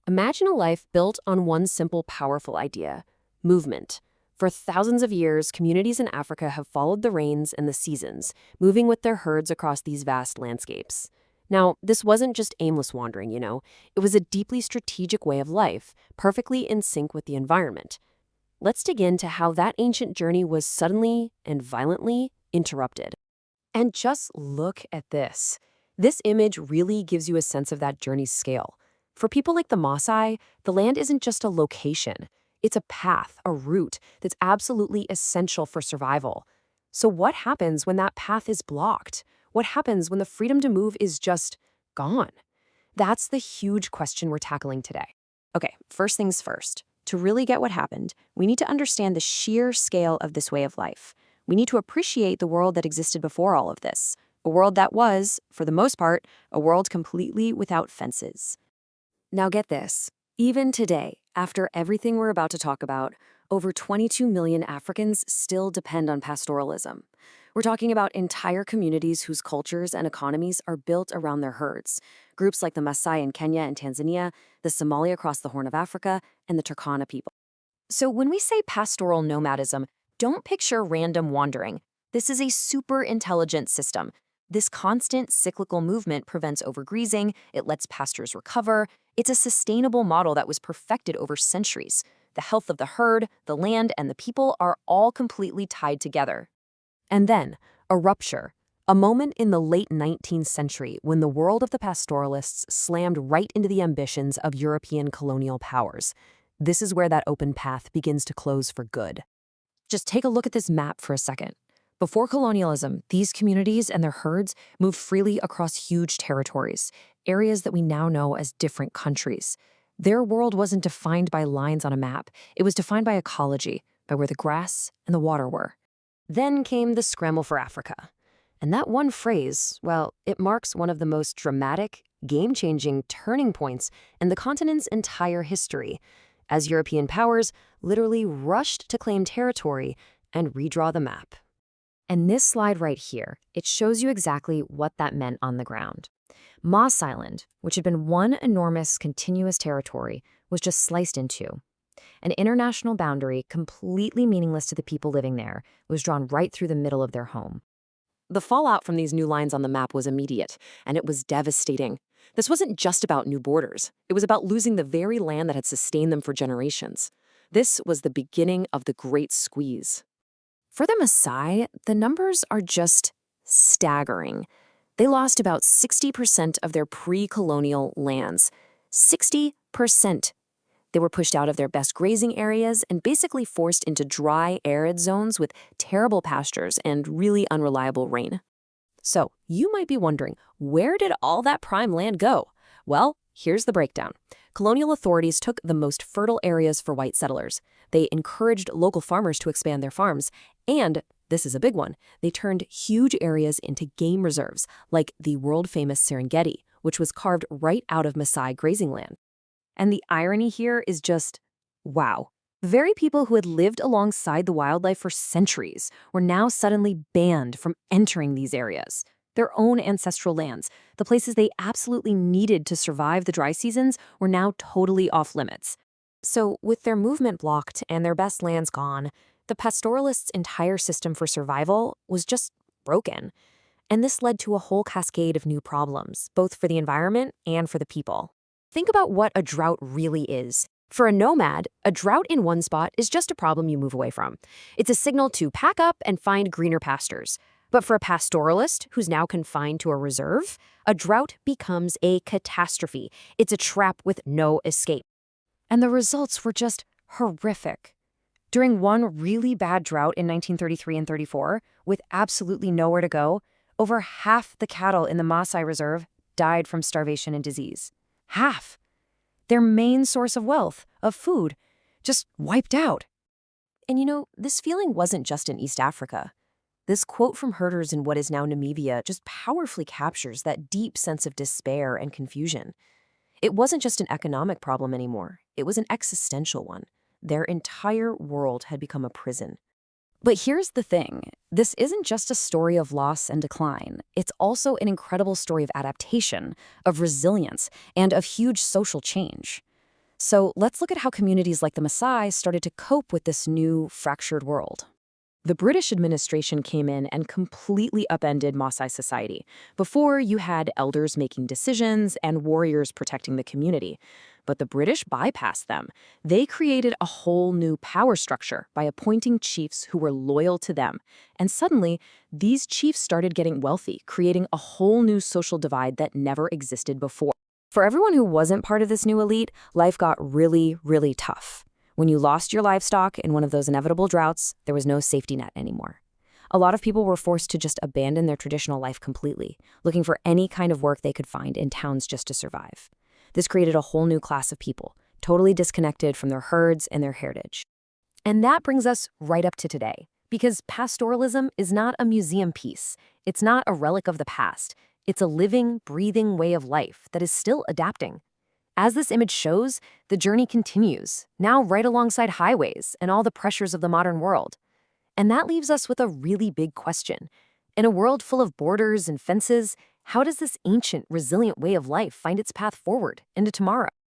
Imagine a life built on one simple, powerful idea: movement. For thousands of years, communities in Africa have followed the rains and the seasons, moving with their herds across these vast landscapes. Now, this wasn't just aimless wandering. It was a deeply strategic way of life, perfectly in sync with the environment. Let's dig into how that ancient journey was suddenly and violently interrupted. And just look at this. This image really gives you a sense of that journey's scale. For people like the Maasai, the land isn't just a location. It's a path, a route that's absolutely essential for survival. So what happens when that path is blocked? What happens when the freedom to move is just gone? That's the huge question we're tackling today. Okay, first things first. To really get what happened, we need to understand the sheer scale of this way of life. We need to appreciate the world that existed before all of this, a world that was, for the most part, a world completely without fences. Now get this. Even today, after everything we're about to talk about, over 22 million Africans still depend on pastoralism. We're talking about entire communities whose cultures and economies are built around their herds. Groups like the Maasai in Kenya and Tanzania, the Somali across the Horn of Africa, and the Turkana people. So when we say pastoral nomadism, don't picture random wandering. This is a super intelligent system. This constant cyclical movement prevents overgrazing, it lets pastures recover. It's a sustainable model that was perfected over centuries. The health of the herd, the land, and the people are all completely tied together. And then, a rupture. A moment in the late 19th century when the world of the pastoralists slammed right into the ambitions of European colonial powers. This is where that open path begins to close for good. Just take a look at this map for a second. Before colonialism, these communities and their herds moved freely across huge territories, areas that we now know as different countries. Their world wasn't defined by lines on a map. It was defined by ecology, by where the grass and the water were. Then came the Scramble for Africa. And that one phrase, well, it marks one of the most dramatic, game-changing turning points in the continent's entire history, as European powers literally rushed to claim territory and redraw the map. And this slide right here, it shows you exactly what that meant on the ground. Moss Island, which had been one enormous continuous territory, was just sliced in two. An international boundary, completely meaningless to the people living there, was drawn right through the middle of their home. The fallout from these new lines on the map was immediate, and it was devastating. This wasn't just about new borders. It was about losing the very land that had sustained them for generations. This was the beginning of the Great Squeeze. For the Maasai, the numbers are just staggering. They lost about 60% of their pre-colonial lands. 60%. They were pushed out of their best grazing areas and basically forced into dry, arid zones with terrible pastures and really unreliable rain. So, you might be wondering, where did all that prime land go? Well, here's the breakdown. Colonial authorities took the most fertile areas for white settlers. They encouraged local farmers to expand their farms, and, this is a big one, they turned huge areas into game reserves, like the world-famous Serengeti, which was carved right out of Maasai grazing land. And the irony here is just, wow. The very people who had lived alongside the wildlife for centuries were now suddenly banned from entering these areas. Their own ancestral lands, the places they absolutely needed to survive the dry seasons, were now totally off limits. So, with their movement blocked and their best lands gone, the pastoralists' entire system for survival was just broken. And this led to a whole cascade of new problems, both for the environment and for the people. Think about what a drought really is. For a nomad, a drought in one spot is just a problem you move away from. It's a signal to pack up and find greener pastures. But for a pastoralist who's now confined to a reserve, a drought becomes a catastrophe. It's a trap with no escape. And the results were just horrific. During one really bad drought in 1933 and 34, with absolutely nowhere to go, over half the cattle in the Maasai Reserve died from starvation and disease. Half. Their main source of wealth, of food, just wiped out. And this feeling wasn't just in East Africa. This quote from herders in what is now Namibia just powerfully captures that deep sense of despair and confusion. It wasn't just an economic problem anymore. It was an existential one. Their entire world had become a prison. But here's the thing. This isn't just a story of loss and decline. It's also an incredible story of adaptation, of resilience, and of huge social change. So let's look at how communities like the Maasai started to cope with this new, fractured world. The British administration came in and completely upended Maasai society. Before, you had elders making decisions and warriors protecting the community. But the British bypassed them. They created a whole new power structure by appointing chiefs who were loyal to them. And suddenly, these chiefs started getting wealthy, creating a whole new social divide that never existed before. For everyone who wasn't part of this new elite, life got really, really tough. When you lost your livestock in one of those inevitable droughts, there was no safety net anymore. A lot of people were forced to just abandon their traditional life completely, looking for any kind of work they could find in towns just to survive. This created a whole new class of people, totally disconnected from their herds and their heritage. And that brings us right up to today, because pastoralism is not a museum piece. It's not a relic of the past. It's a living, breathing way of life that is still adapting. As this image shows, the journey continues, now right alongside highways and all the pressures of the modern world. And that leaves us with a really big question. In a world full of borders and fences, how does this ancient, resilient way of life find its path forward into tomorrow?